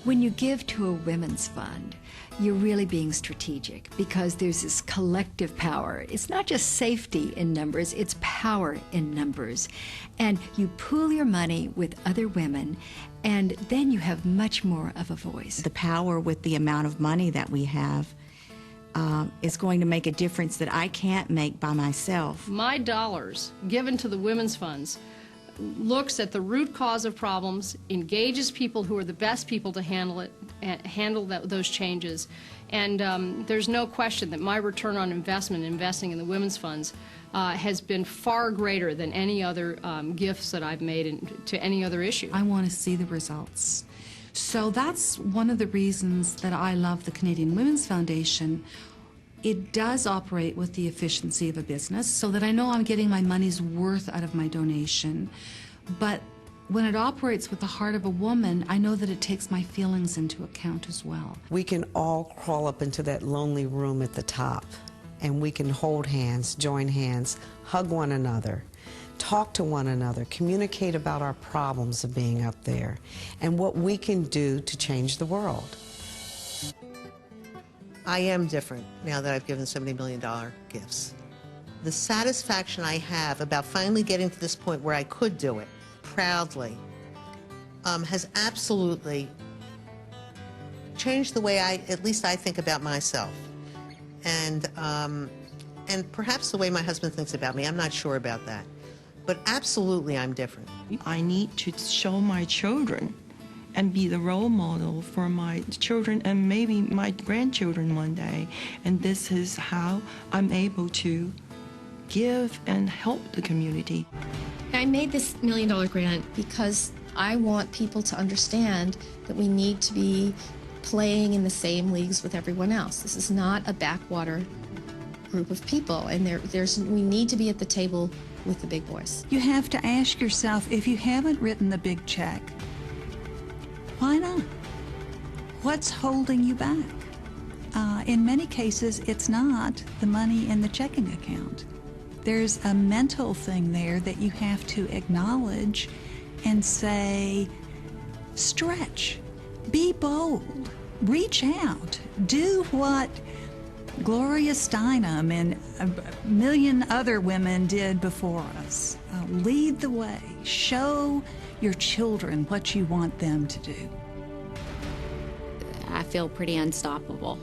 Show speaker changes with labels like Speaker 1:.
Speaker 1: When you give to a women's fund, you're really being strategic because there's this collective power. It's not just safety in numbers, it's power in numbers. And you pool your money with other women, and then you have much more of a voice.
Speaker 2: The power with the amount of money that we have is going to make a difference that I can't make by myself.
Speaker 3: My dollars given to the women's funds looks at the root cause of problems, engages people who are the best people to handle it, those changes, and there's no question that my return on investment investing in the women's funds has been far greater than any other gifts that I've made to any other issue.
Speaker 4: I want to see the results. So that's one of the reasons that I love the Canadian Women's Foundation. It does operate with the efficiency of a business so that I know I'm getting my money's worth out of my donation. But when it operates with the heart of a woman, I know that it takes my feelings into account as well.
Speaker 5: We can all crawl up into that lonely room at the top, and we can hold hands, join hands, hug one another, talk to one another, communicate about our problems of being up there, and what we can do to change the world.
Speaker 6: I am different now that I've given $70 million gifts. The satisfaction I have about finally getting to this point where I could do it proudly has absolutely changed the way at least I think about myself. And perhaps the way my husband thinks about me. I'm not sure about that. But absolutely I'm different.
Speaker 7: I need to show my children and be the role model for my children and maybe my grandchildren one day. And this is how I'm able to give and help the community.
Speaker 8: I made this $1 million grant because I want people to understand that we need to be playing in the same leagues with everyone else. This is not a backwater group of people, and we need to be at the table with the big boys.
Speaker 9: You have to ask yourself, if you haven't written the big check, why not? What's holding you back? In many cases, it's not the money in the checking account. There's a mental thing there that you have to acknowledge and say, stretch, be bold, reach out, do what Gloria Steinem and a million other women did before us. Lead the way. Show your children what you want them to do.
Speaker 10: I feel pretty unstoppable.